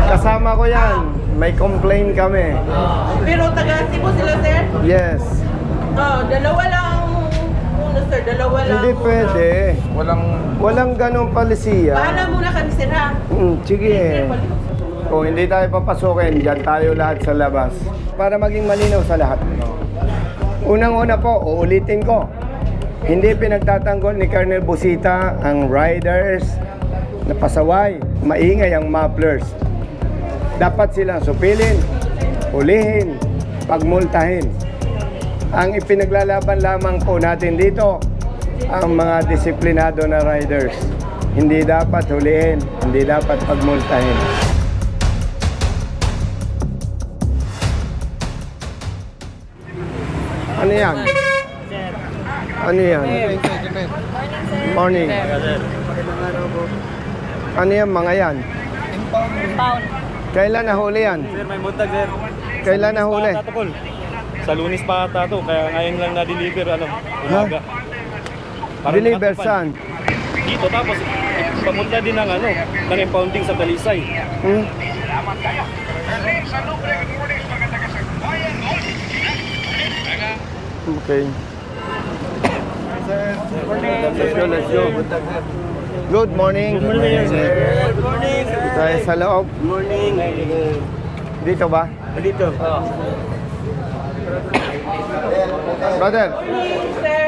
Kasama ko yan. May complaint kami. Pero taga Cebu sila, sir? Yes. Dalawa lang muna, sir. Dalawa lang. Hindi pwede. Walang ganong palisiya. Bahala muna kami, sir, ha? Sige. Kung hindi tayo papasukin, dyan tayo lahat sa labas. Para maging malinaw sa lahat. Unang-una po, uulitin ko. Hindi pinagtatanggol ni Colonel Busita ang riders na pasaway. Maingay ang mufflers. Dapat silang supilin, ulihin, pagmultahin. Ang ipinaglalaban lamang po natin dito, ang mga disiplinado na riders. Hindi dapat hulihin, hindi dapat pagmultahin. Ano yan? Ano yan? Morning. Ano yan mga yan? Impound. Kailan nahuli yan? Sir, may buntag, sir. Kailan nahuli? Sa Lunes pa ata to, kaya ngayon lang na-deliver, umaga. Parang Deliver nakatupan. saan? Dito, tapos pamunta din ng ng impounding sa Talisay. Okay. Let's go. Good morning. Good morning. Tayo sa loob. Good morning. Dito ba? Dito. Brother, Sir.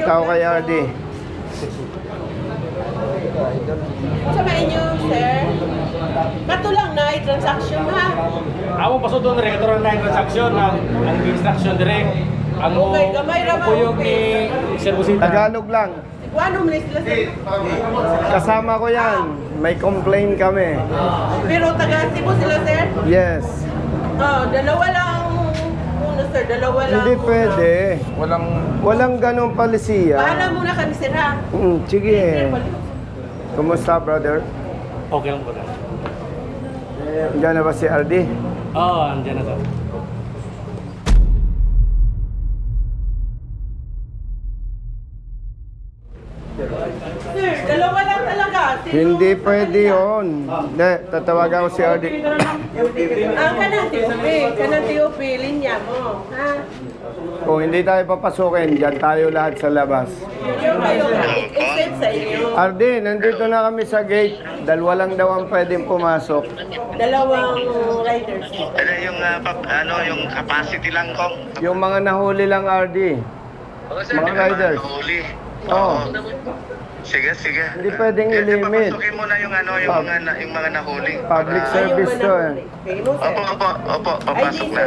tao kay RD. Sa inyo, sir? Kato lang na, transaction, ha? Ako pa doon rin, ito rin na yung transaction, ang instruction direct. Ang Okay, gamay raman, upuyog ni okay. Sir Busita. Tagalog lang. Ano mo sila, sir? Kasama ko yan. May complaint kami. Pero taga Cebu sila, sir? Yes. Dalawa lang muna, sir. Dalawa lang. Hindi pwede. Walang ganong palisiya. Bahala muna kami, sir, ha? Sige. Kumusta, brother? Okay lang po. Diyan na ba si RD? Oo, andyan na to. Sir, dalawa lang talaga. Hindi pwede yun. Hindi, tatawagan ko si RD. Kanang TOP, linya mo. Ha? Kung hindi tayo papasukin, dyan tayo lahat sa labas. Yung kayo, extend sa inyo. RD, nandito na kami sa gate. Dalawa lang daw ang pwedeng pumasok. Dalawang riders. Ano yung yung capacity lang kong Yung mga nahuli lang, RD. Mga riders. huli. Oo. Sige, sige. Hindi pwedeng i-limit. Papasukin mo na yung yung mga nahuli. Public service to eh. Opo, papasok na.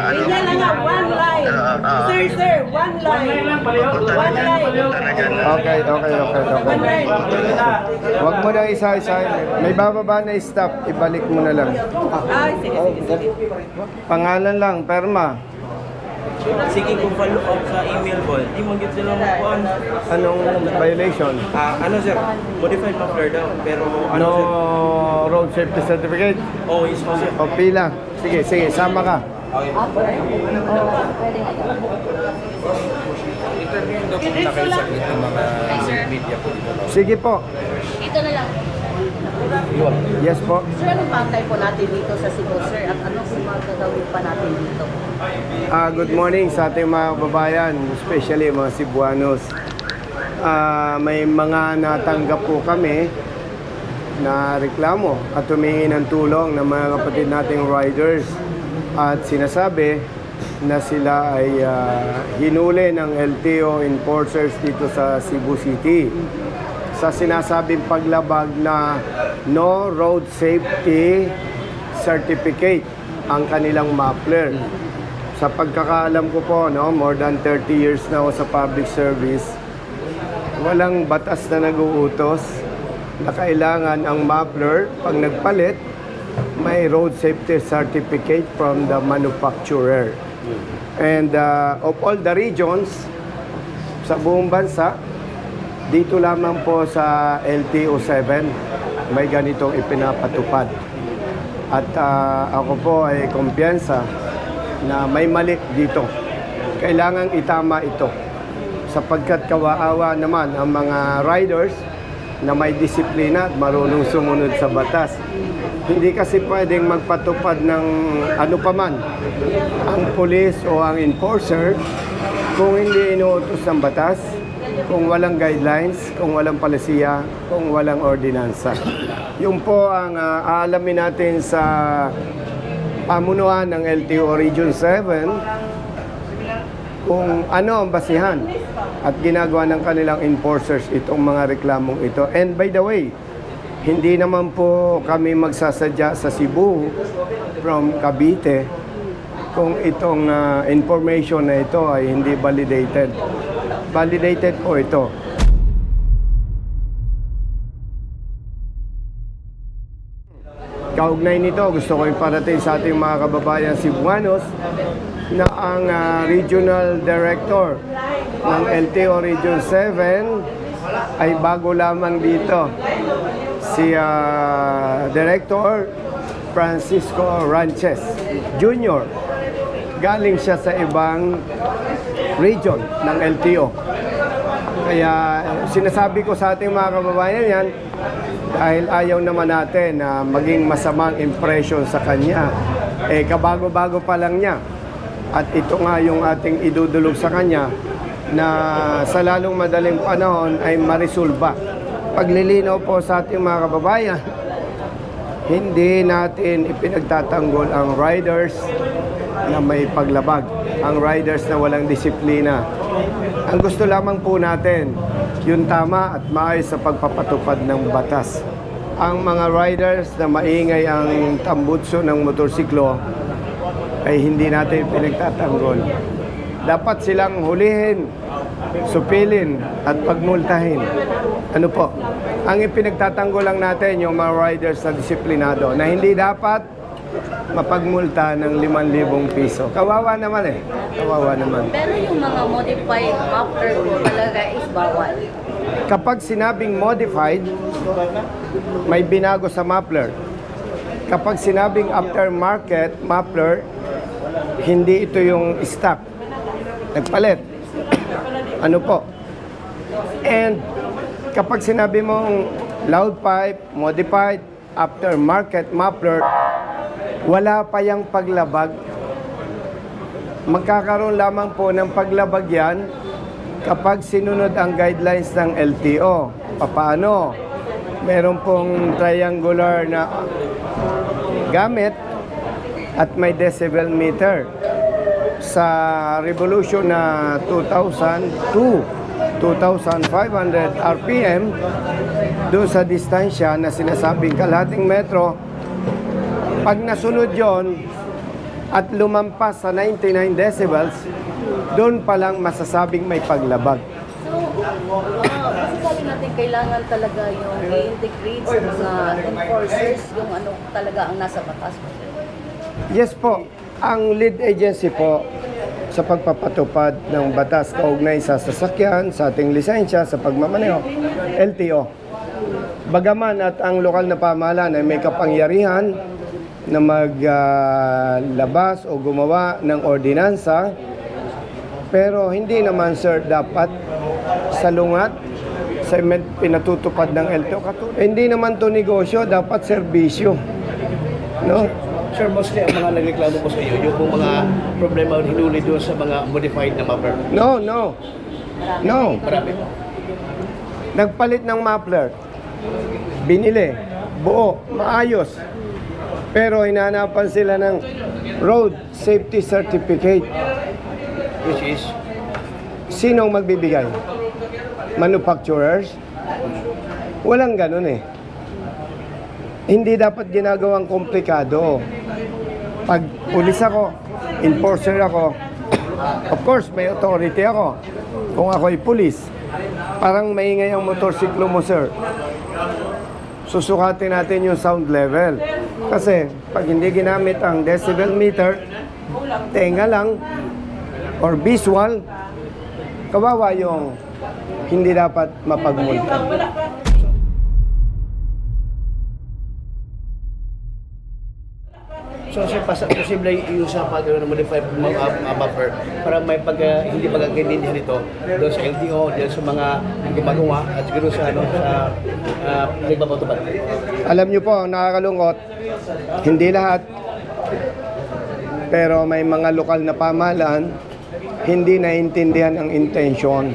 Linya lang nga, one line. Sir, one line. One line. Okay. One line. Huwag mo nang isa-isa. May bababa na stop, ibalik mo na lang. Ay, sige. Pangalan lang, perma. Sige kung follow up sa email ko, di mo git sila makuhaan. Anong violation? Sir, modified muffler daw, pero No sir? road safety certificate? Oh, yes po sir. O pila? Sige, sama ka. Interviewin daw po na kayo sa ng mga media po dito. Sige po. Ito na lang. Yes po. Sir, anong pantay po natin dito sa Cebu, sir? At anong magagawin pa natin dito? Good morning sa ating mga kababayan, especially mga Cebuanos. May mga natanggap po kami na reklamo at humingi ng tulong ng mga kapatid nating riders at sinasabi na sila ay hinuli ng LTO enforcers dito sa Cebu City sa sinasabing paglabag na no road safety certificate ang kanilang muffler. Sa pagkakaalam ko po, more than 30 years na ako sa public service, walang batas na nag-uutos na kailangan ang muffler, pag nagpalit, may road safety certificate from the manufacturer. And of all the regions sa buong bansa, dito lamang po sa LTO 7 may ganitong ipinapatupad. At ako po ay kumpiyansa na may mali dito. Kailangang itama ito sapagkat kawaawa naman ang mga riders na may disiplina at marunong sumunod sa batas. Hindi kasi pwedeng magpatupad ng ano paman ang pulis o ang enforcer kung hindi inuutos ng batas, kung walang guidelines, kung walang palisiya, kung walang ordinansa. Yung po ang aalamin natin sa pamunuan ng LTO Region 7 kung ano ang basihan at ginagawa ng kanilang enforcers itong mga reklamong ito. And by the way, hindi naman po kami magsasadya sa Cebu from Cavite kung itong information na ito ay hindi validated. Validated po ito. Kaugnay nito, gusto ko iparating sa ating mga kababayan Cebuanos na ang Regional Director ng LTO Region 7 ay bago lamang dito. Si Director Francisco Ranches Jr. Galing siya sa ibang region ng LTO. Kaya sinasabi ko sa ating mga kababayan yan dahil ayaw naman natin na maging masamang impression sa kanya. Kabago-bago pa lang niya. At ito nga yung ating idudulog sa kanya na sa lalong madaling panahon ay marisolba. Paglilinaw po sa ating mga kababayan, hindi natin ipinagtatanggol ang riders na may paglabag, ang riders na walang disiplina. Ang gusto lamang po natin, yung tama at maayos sa pagpapatupad ng batas. Ang mga riders na maingay ang tambutso ng motorsiklo ay hindi natin pinagtatanggol. Dapat silang hulihin, supilin at pagmultahin. Ano po? Ang ipinagtatanggol lang natin yung mga riders na disiplinado na hindi dapat mapagmulta ng 5,000 piso. Kawawa naman eh. Kawawa naman. Pero yung mga modified after talaga is bawal. Kapag sinabing modified, may binago sa muffler. Kapag sinabing aftermarket muffler, hindi ito yung stock. Nagpalit. Ano po? And kapag sinabi mong loud pipe, modified, aftermarket muffler, wala pa yung paglabag. Magkakaroon lamang po ng paglabag yan kapag sinunod ang guidelines ng LTO. Paano? Meron pong triangular na gamit at may decibel meter. Sa revolution na 2002, 2,500 RPM, doon sa distansya na sinasabing kalahating metro, pag nasunod yon at lumampas sa 99 decibels, doon pa lang masasabing may paglabag. So, masasabi natin kailangan talaga yung i-integrate sa mga enforcers, yung ano talaga ang nasa batas. Yes po, ang lead agency po sa pagpapatupad ng batas kaugnay sa sasakyan, sa ating lisensya, sa pagmamaneho, LTO. Bagaman at ang lokal na pamahalaan ay may kapangyarihan na maglabas o gumawa ng ordinansa, pero hindi naman sir dapat salungat sa pinatutupad ng LTO. Hindi naman to negosyo, dapat serbisyo. No? Sir, mostly ang mga nagreklamo po sa iyo, yung mga problema hinuli doon sa mga modified na muffler. No. Marami po. Nagpalit ng muffler. Binili. Buo. Maayos. Pero hinahanapan sila ng road safety certificate. Which is, Sinong magbibigay? Manufacturers? Walang ganun eh. Hindi dapat ginagawang komplikado. Pag pulis ako, enforcer ako, of course may authority ako. Kung ako'y pulis, parang maingay ang motorsiklo mo sir. Susukatin natin yung sound level. Kasi pag hindi ginamit ang decibel meter, tenga lang, or visual, kawawa yung hindi dapat mapagmulta. so sir, posible yung sa pag modified mga buffer para may hindi pagkakaintindihan nito doon sa LTO, doon sa mga gumagawa at siguro sa nagpapatupad. Alam niyo po, nakakalungkot, hindi lahat, pero may mga lokal na pamahalaan, hindi naintindihan ang intensyon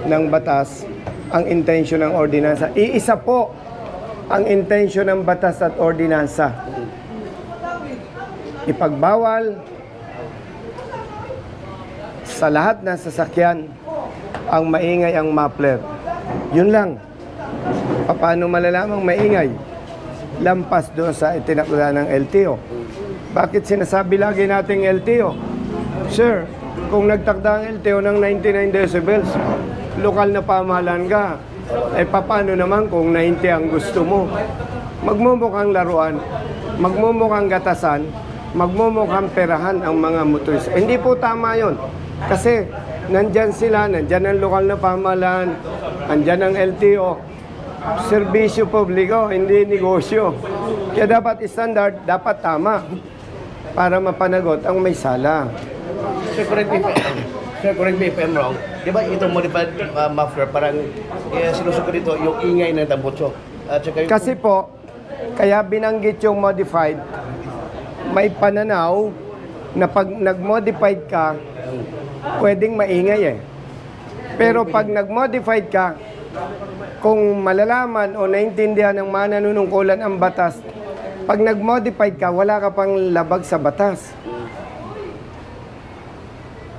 ng batas, ang intensyon ng ordinansa. Iisa po ang intensyon ng batas at ordinansa. Ipagbawal sa lahat ng sasakyan ang maingay ang muffler. Yun lang. Paano malalamang maingay? Lampas doon sa itinakda ng LTO. Bakit sinasabi lagi nating LTO? Sir, kung nagtakda ang LTO ng 99 decibels, lokal na pamahalaan ka, ay paano naman kung 90 ang gusto mo? Magmumukhang laruan, magmumukhang gatasan, magmumukhang perahan ang mga motorista. Hindi po tama yon. Kasi nandyan sila, nandyan ang lokal na pamahalaan, nandyan ang LTO. Serbisyo publiko, hindi negosyo. Kaya dapat standard, dapat tama para mapanagot ang may sala. Sir, correct me if I'm wrong. Di ba itong modified muffler, parang sinusuko dito yung ingay ng tambutso. At saka yung... Kasi po, kaya binanggit yung modified, may pananaw na pag nag-modified ka, pwedeng maingay eh. Pero pag nag-modified ka, kung malalaman o naintindihan ng mga nanunungkulan ang batas, pag nag-modified ka, wala ka pang labag sa batas.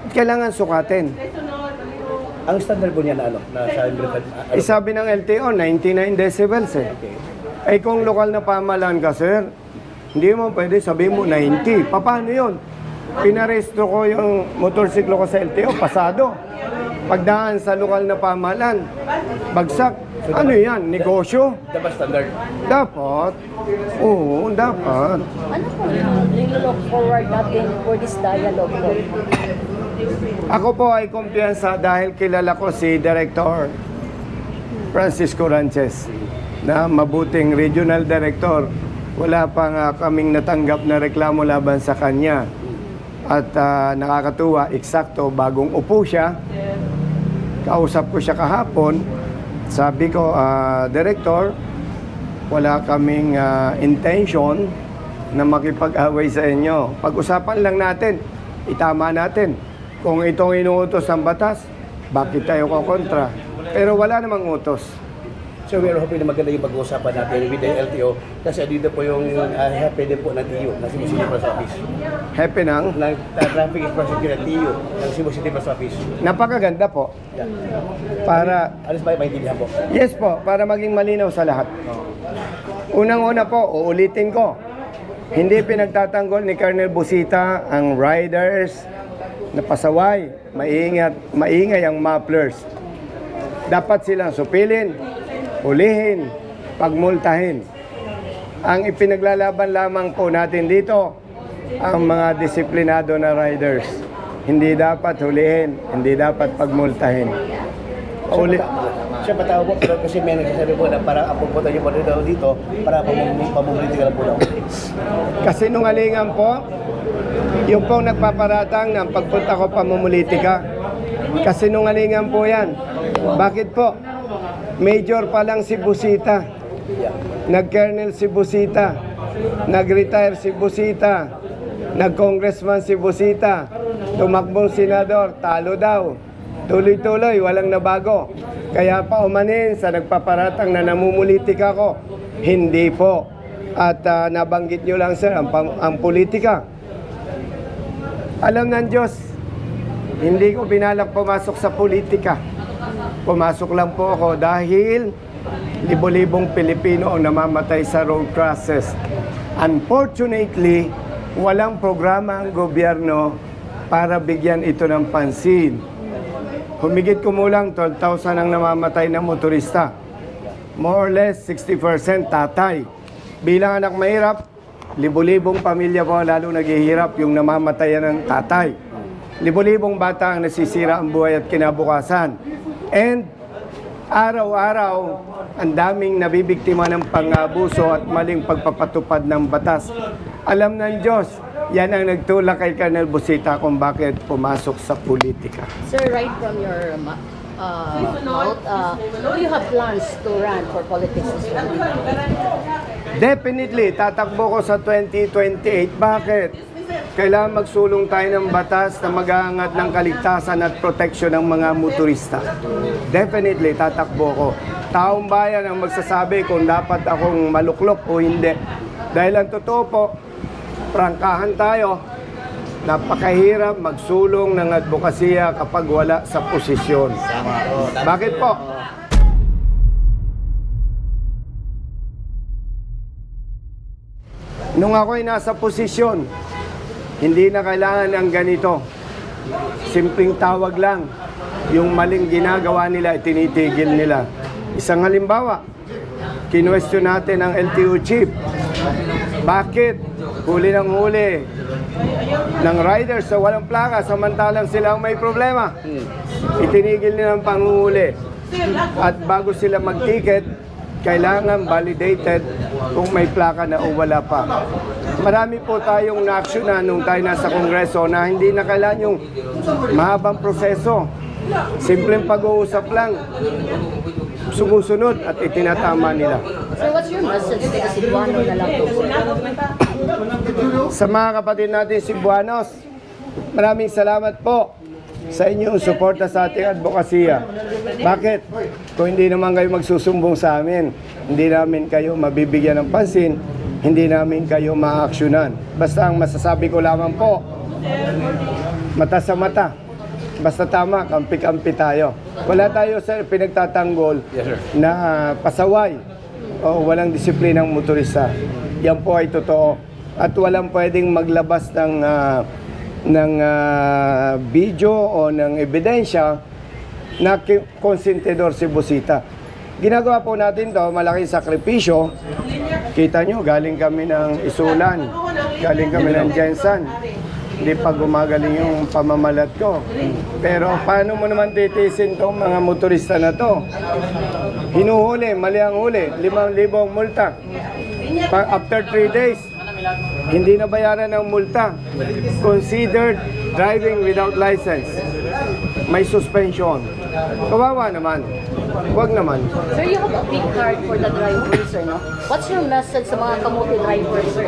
Kailangan sukatin. Ang standard po niya na ano, na sa modified, Isabi ng LTO, 99 decibels eh. Eh kung lokal na pamahalaan ka, sir, hindi mo pwede sabihin mo 90. Paano yun? Pinarestro ko yung motorsiklo ko sa LTO, pasado. Pagdaan sa lokal na pamahalaan, bagsak. Ano yan? Negosyo? dapat standard. Dapat. Oo, dapat. Ano po yung nilo-look forward natin for this dialogue po? Ako po ay kumpiyansa dahil kilala ko si Director Francisco Ranches na mabuting regional director. Wala pa nga kaming natanggap na reklamo laban sa kanya. At nakakatuwa, eksakto, bagong upo siya. Kausap ko siya kahapon. Sabi ko, Director, wala kaming intention na makipag-away sa inyo. Pag-usapan lang natin, itama natin. Kung itong inuutos ng batas, bakit tayo kukontra? Pero wala namang utos. So we're hoping na maganda yung pag-uusapan natin with the LTO kasi dito po yung happy din po ng TIO ng Cebu City Press Office. Happy nang? Ng traffic infrastructure ng TIO ng Cebu City Press Office. Napakaganda po. Yeah. Para, Alis ba yung maintindihan po? yes po, para maging malinaw sa lahat. Unang-una po, uulitin ko. Hindi pinagtatanggol ni Colonel Busita ang riders na pasaway, maingay ang mufflers. Dapat silang supilin, hulihin, pagmultahin. Ang ipinaglalaban lamang po natin dito, ang mga disiplinado na riders. Hindi dapat hulihin, hindi dapat pagmultahin. Siya patawa po, pero kasi may nagsasabi po na para apupunta niyo po dito para pamumuliti ka lang po lang. Kasinungalingan po, yung pong nagpaparatang ng pagpunta ko pamumulitika. Kasinungalingan po yan. Bakit po? Major pa lang si Busita. Nag-colonel si Busita. Nag-retire si Busita. Nag-congressman si Busita. Tumakbong senador, talo daw. Tuloy-tuloy, walang nabago. Kaya pa umanin sa nagpaparatang na namumulitika ko. Hindi po. At nabanggit nyo lang sir, ang politika. Alam ng Diyos, hindi ko binalak pumasok sa politika. Pumasok lang po ako dahil libo-libong Pilipino ang namamatay sa road crosses. Unfortunately, walang programa ang gobyerno para bigyan ito ng pansin. Humigit kumulang 12,000 ang namamatay na motorista. More or less 60% tatay. Bilang anak mahirap, libo-libong pamilya po lalo naghihirap yung namamatayan ng tatay. Libo-libong bata ang nasisira ang buhay at kinabukasan. And araw-araw, ang daming nabibiktima ng pang-abuso at maling pagpapatupad ng batas. Alam ng Diyos, yan ang nagtulak kay Colonel Busita kung bakit pumasok sa politika. Sir, right from your Maut, do you have plans to run for politics as well? Definitely, tatakbo ko sa 2028. Bakit? Kailangan magsulong tayo ng batas na mag-aangat ng kaligtasan at proteksyon ng mga motorista. Definitely, tatakbo ko. Taong bayan ang magsasabi kung dapat akong maluklok o hindi. Dahil ang totoo po, prangkahan tayo, napakahirap magsulong ng advokasya kapag wala sa posisyon. Bakit po? Nung ako'y nasa posisyon, hindi na kailangan ng ganito. Simpleng tawag lang. Yung maling ginagawa nila, tinitigil nila. Isang halimbawa, kinwestiyon natin ang LTO chief. Bakit? Huli ng huli ng riders sa walang plaka samantalang sila ang may problema. Itinigil nila ang panghuli. At bago sila mag-ticket, kailangan validated kung may plaka na o wala pa. Marami po tayong na-actionan nung tayo nasa Kongreso na hindi na kailangan yung mahabang proseso. Simpleng pag-uusap lang, sumusunod at itinatama nila. So what's your message to the Cebuano na lang po? Sa mga kapatid natin Cebuanos, maraming salamat po sa inyong suporta sa ating advokasya. Bakit? Kung hindi naman kayo magsusumbong sa amin, hindi namin kayo mabibigyan ng pansin, hindi namin kayo ma-aksyonan. Basta ang masasabi ko lamang po, mata sa mata. Basta tama, kampi-kampi tayo. Wala tayo sa pinagtatanggol na pasaway o walang disiplinang motorista. Yan po ay totoo. At walang pwedeng maglabas ng video o ng ebidensya na konsentidor si Busita. Ginagawa po natin to, malaking sakripisyo. Kita nyo, galing kami ng Isulan, galing kami ng Jensan. Hindi pa gumagaling yung pamamalat ko. Pero paano mo naman titisin tong mga motorista na to? Hinuhuli, mali ang huli, 5,000 multa. After 3 days, hindi na bayaran ng multa. Considered driving without license. May suspension. Kawawa naman. Huwag naman. Sir, you have a big heart for the drivers, sir, no? What's your message sa mga kamote drivers, sir?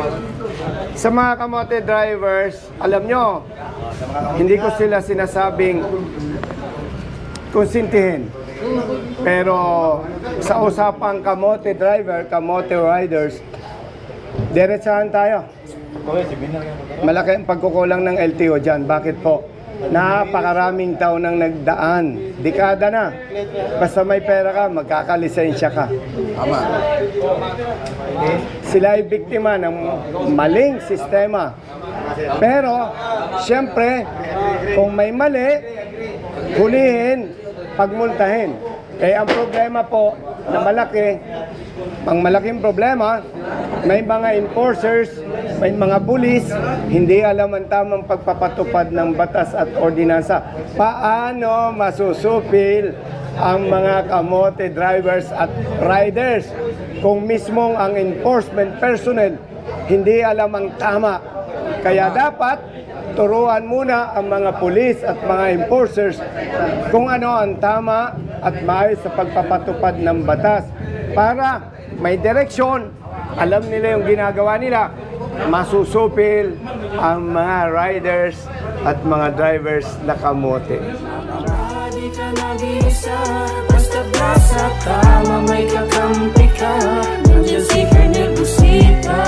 Sa mga kamote drivers, alam nyo, hindi ko sila sinasabing konsintihin. Pero sa usapang kamote driver, kamote riders, diretsahan tayo. Malaki ang pagkukulang ng LTO dyan. Bakit po? Napakaraming taon nang nagdaan. Dekada na. Basta may pera ka, magkakalisensya ka. Tama. Sila ay biktima ng maling sistema. Pero, siyempre, kung may mali, hulihin, pagmultahin. Eh, ang problema po na malaki, ang malaking problema, may mga enforcers, may mga pulis, hindi alam ang tamang pagpapatupad ng batas at ordinansa. Paano masusupil ang mga kamote drivers at riders kung mismong ang enforcement personnel hindi alam ang tama? Kaya dapat turuan muna ang mga pulis at mga enforcers kung ano ang tama at maayos sa pagpapatupad ng batas para may direksyon, alam nila yung ginagawa nila, masusupil ang mga riders at mga drivers na kamote. Di ka nag-iisa, basta nasa tama may kakampi ka. Nandiyan si Colonel Busita,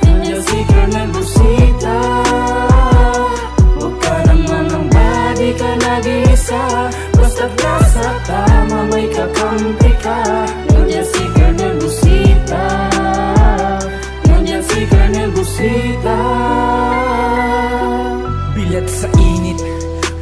nandiyan si Colonel Busita. Huwag ka naman ng badi ka nag-iisa, basta nasa tama may kakampi ka. Nandiyan si Colonel Busita, nandiyan si Colonel Busita. Bilat sa init,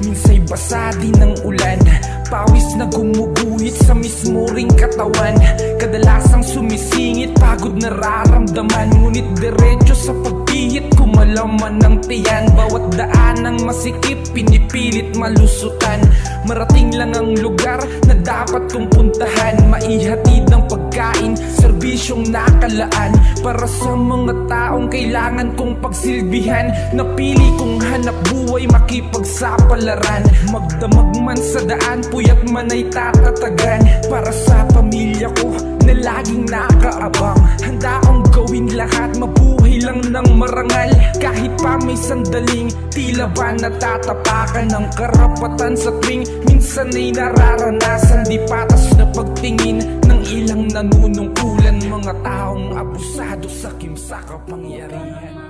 minsa'y basa din ng ulan. Pawis na gumuguhit sa mismo ring katawan. Kadalasang sumisingit, pagod nararamdaman. Ngunit diretso sa pagpihit, kumalaman ng tiyan. Bawat daan ng masikip, pinipilit malusutan. Marating lang ang lugar na dapat kong puntahan. Maihatid ng pagkain, serbisyong nakalaan para sa mga taong kailangan kong pagsilbihan. Napili kong hanap buhay, makipagsapalaran. Magdamag man sa daan, puyat man ay tatatagan. Para sa pamilya ko na laging nakaabang, handa akong gawin lahat, mabuhay lang ng marangal. Kahit pa may sandaling tila ba natatapakan ng karapatan sa tuwing minsan ay nararanasan di patas na pagtingin ng ilang nanunungkulan, mga taong abusado sa kimsa kapangyarihan.